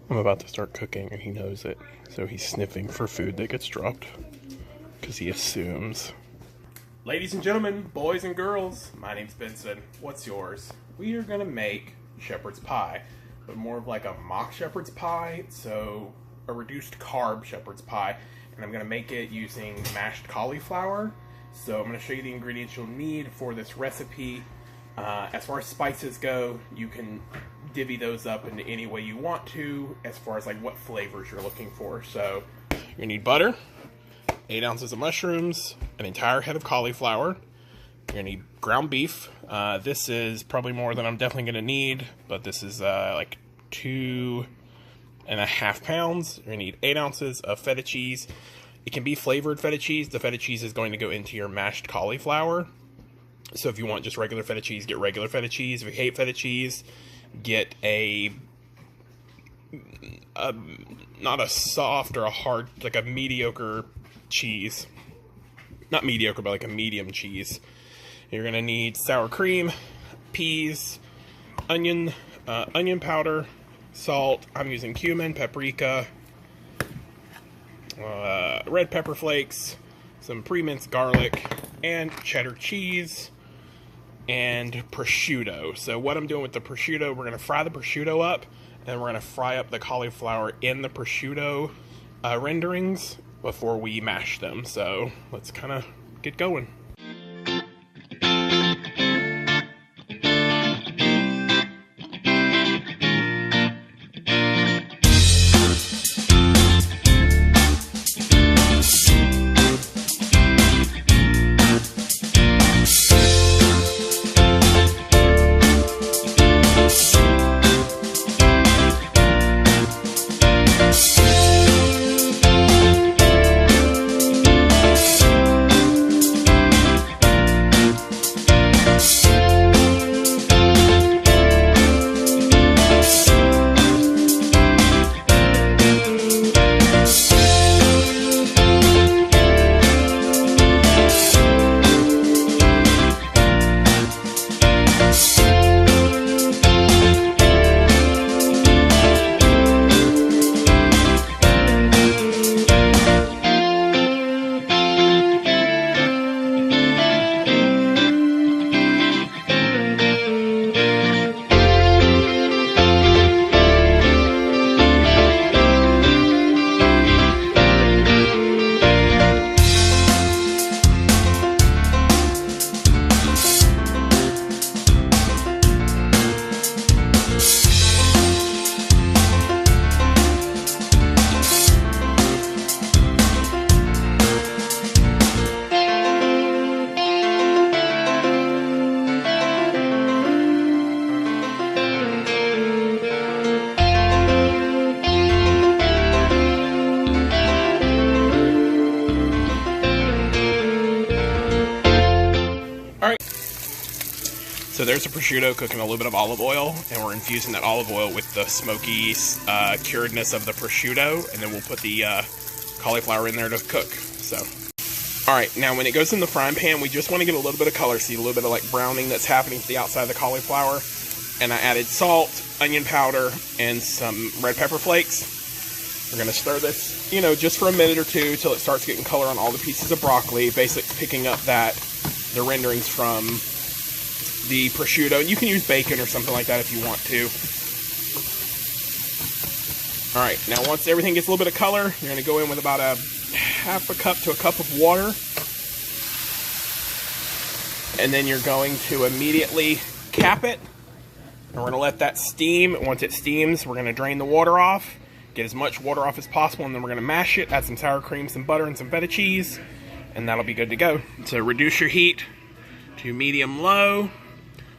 I'm about to start cooking and he knows it, so he's sniffing for food that gets dropped, because he assumes. Ladies and gentlemen, boys and girls, my name's Benson. What's yours? We are going to make shepherd's pie, but more of like a mock shepherd's pie, so a reduced carb shepherd's pie, and I'm going to make it using mashed cauliflower. So I'm going to show you the ingredients you'll need for this recipe. As far as spices go, you can divvy those up into any way you want to, as far as like what flavors you're looking for. So you're gonna need butter, 8 ounces of mushrooms, an entire head of cauliflower. You're gonna need ground beef. This is probably more than I'm definitely gonna need, but this is like 2.5 pounds. You're gonna need 8 ounces of feta cheese. It can be flavored feta cheese. The feta cheese is going to go into your mashed cauliflower. So if you want just regular feta cheese, get regular feta cheese. If you hate feta cheese, get not a soft or a hard, like a mediocre cheese. Not mediocre, but like a medium cheese. You're going to need sour cream, peas, onion powder, salt. I'm using cumin, paprika, red pepper flakes, some pre-minced garlic, and cheddar cheese, and prosciutto. So what I'm doing with the prosciutto, we're going to fry the prosciutto up, and we're going to fry up the cauliflower in the prosciutto renderings before we mash them. So let's kind of get going. So there's a prosciutto cooking a little bit of olive oil, and we're infusing that olive oil with the smoky curedness of the prosciutto, and then we'll put the cauliflower in there to cook. So, all right, now when it goes in the frying pan, we just want to get a little bit of color, see a little bit of like browning that's happening to the outside of the cauliflower. And I added salt, onion powder, and some red pepper flakes. We're gonna stir this, you know, just for a minute or two till it starts getting color on all the pieces of broccoli, basically picking up the renderings from the prosciutto. And you can use bacon or something like that if you want to. Alright, now once everything gets a little bit of color, you're going to go in with about a half a cup to a cup of water. And then you're going to immediately cap it. And we're going to let that steam. Once it steams, we're going to drain the water off. Get as much water off as possible, and then we're going to mash it. Add some sour cream, some butter, and some feta cheese. And that'll be good to go. So reduce your heat to medium-low.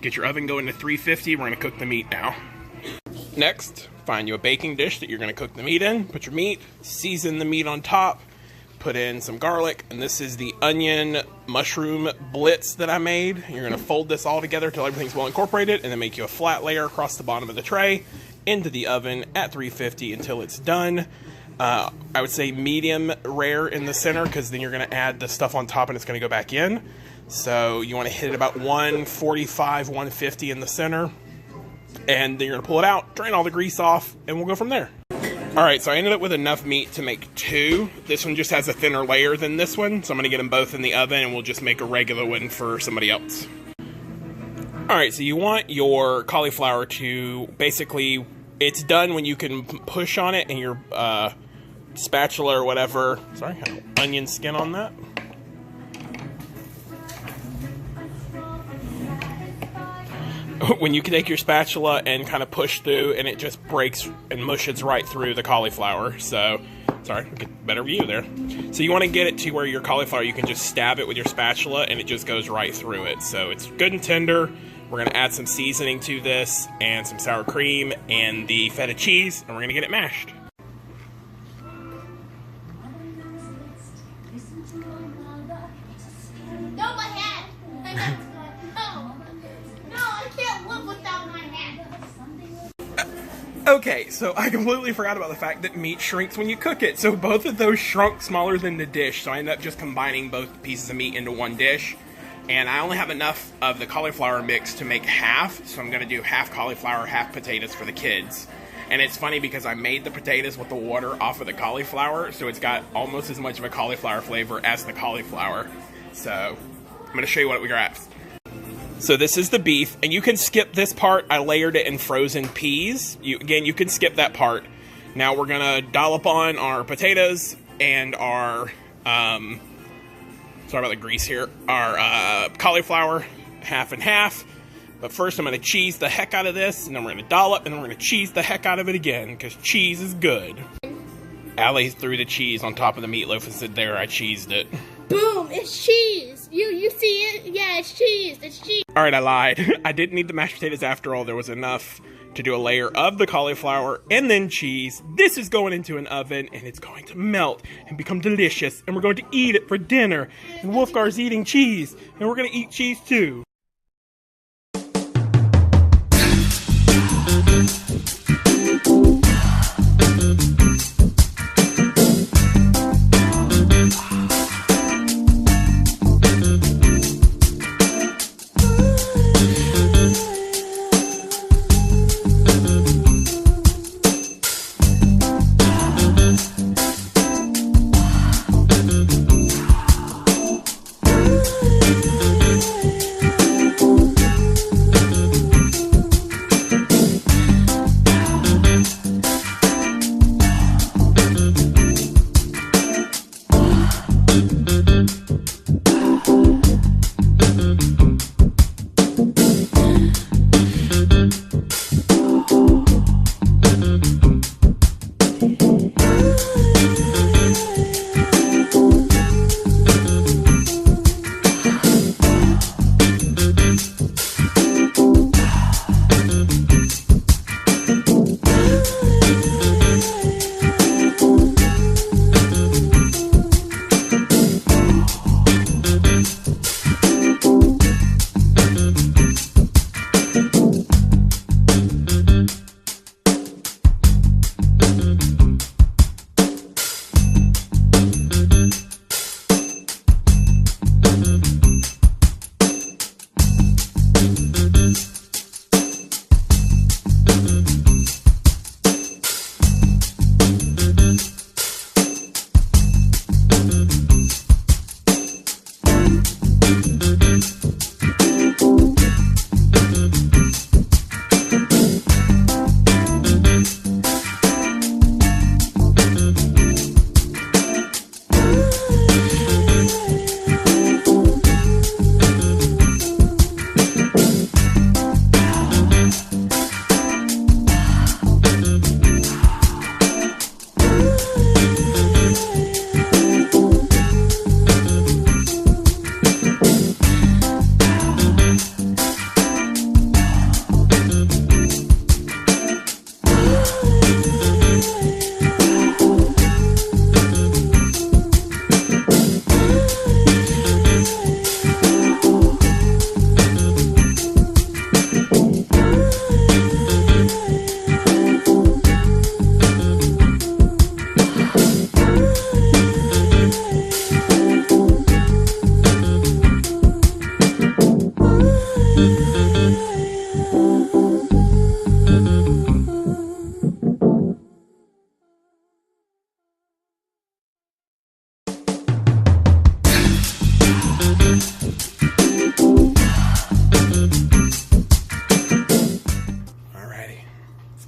Get your oven going to 350. We're going to cook the meat now. Next, find you a baking dish that you're going to cook the meat in. Put your meat, season the meat on top, put in some garlic, and this is the onion mushroom blitz that I made. You're going to fold this all together until everything's well incorporated, and then make you a flat layer across the bottom of the tray into the oven at 350 until it's done. I would say medium rare in the center, because then you're going to add the stuff on top and it's going to go back in. So you want to hit it about 145, 150 in the center. And then you're going to pull it out, drain all the grease off, and we'll go from there. Alright, so I ended up with enough meat to make 2. This one just has a thinner layer than this one, so I'm going to get them both in the oven and we'll just make a regular one for somebody else. Alright, so you want your cauliflower to basically, it's done when you can push on it and your spatula or whatever, sorry, I have onion skin on that. When you can take your spatula and kind of push through and it just breaks and mushes right through the cauliflower. So, sorry, get better view there. So you want to get it to where your cauliflower, you can just stab it with your spatula and it just goes right through it. So it's good and tender. We're going to add some seasoning to this and some sour cream and the feta cheese, and we're going to get it mashed. No, my hat! No, I can't live without my hat. Okay, so I completely forgot about the fact that meat shrinks when you cook it. So both of those shrunk smaller than the dish, so I ended up just combining both pieces of meat into one dish. And I only have enough of the cauliflower mix to make half, so I'm going to do half cauliflower, half potatoes for the kids. And it's funny because I made the potatoes with the water off of the cauliflower, so it's got almost as much of a cauliflower flavor as the cauliflower. So I'm going to show you what we got. So this is the beef, and you can skip this part. I layered it in frozen peas. Again, you can skip that part. Now we're going to dollop on our potatoes and our, sorry about the grease here, our cauliflower, half and half. But first I'm going to cheese the heck out of this, and then we're going to dollop, and then we're going to cheese the heck out of it again, because cheese is good. Allie threw the cheese on top of the meatloaf and said, there, I cheesed it. Boom, it's cheese. You see it? Yeah, it's cheese. It's cheese. Alright, I lied. I didn't need the mashed potatoes after all. There was enough to do a layer of the cauliflower and then cheese. This is going into an oven, and it's going to melt and become delicious, and we're going to eat it for dinner. And Wolfgar's eating cheese, and we're going to eat cheese too.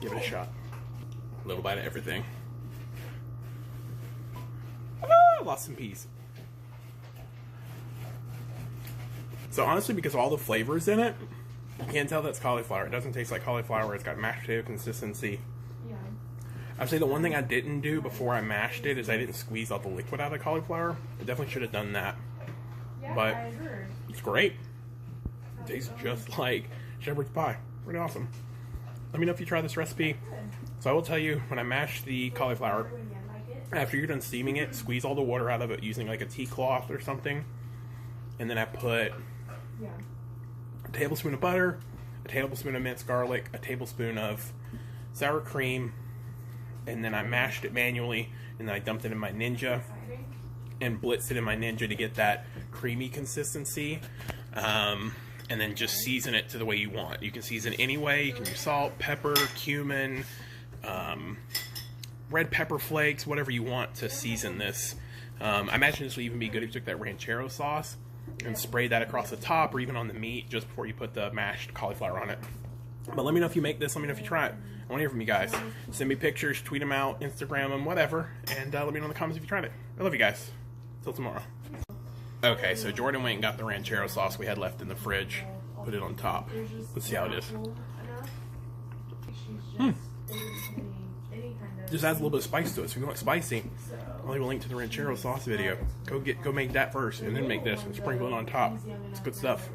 Give it a shot. A little bite of everything. Ah, lost some peas. So honestly, because of all the flavors in it, you can't tell that's cauliflower. It doesn't taste like cauliflower. It's got mashed potato consistency. Yeah. I'd say the one thing I didn't do before I mashed it is I didn't squeeze all the liquid out of the cauliflower. I definitely should have done that. Yeah, But I heard. it's great. It tastes just like shepherd's pie. Pretty awesome. Let me know if you try this recipe. So I will tell you, when I mash the cauliflower, after you're done steaming it, squeeze all the water out of it using like a tea cloth or something. And then I put a tablespoon of butter, a tablespoon of minced garlic, a tablespoon of sour cream, and then I mashed it manually, and then I dumped it in my Ninja and blitzed it in my Ninja to get that creamy consistency. And then just season it to the way you want. You can season any way. You can use salt, pepper, cumin, red pepper flakes, whatever you want to season this. I imagine this would even be good if you took that ranchero sauce and sprayed that across the top or even on the meat just before you put the mashed cauliflower on it. But let me know if you make this. Let me know if you try it. I want to hear from you guys. Send me pictures, tweet them out, Instagram them, whatever. And let me know in the comments if you tried it. I love you guys. Till tomorrow. Okay, so Jordan went and got the ranchero sauce we had left in the fridge. Put it on top. Let's see how it is. Just adds a little bit of spice to it. So if you want spicy, I'll leave a link to the ranchero sauce video. Go make that first and then make this and sprinkle it on top. It's good stuff.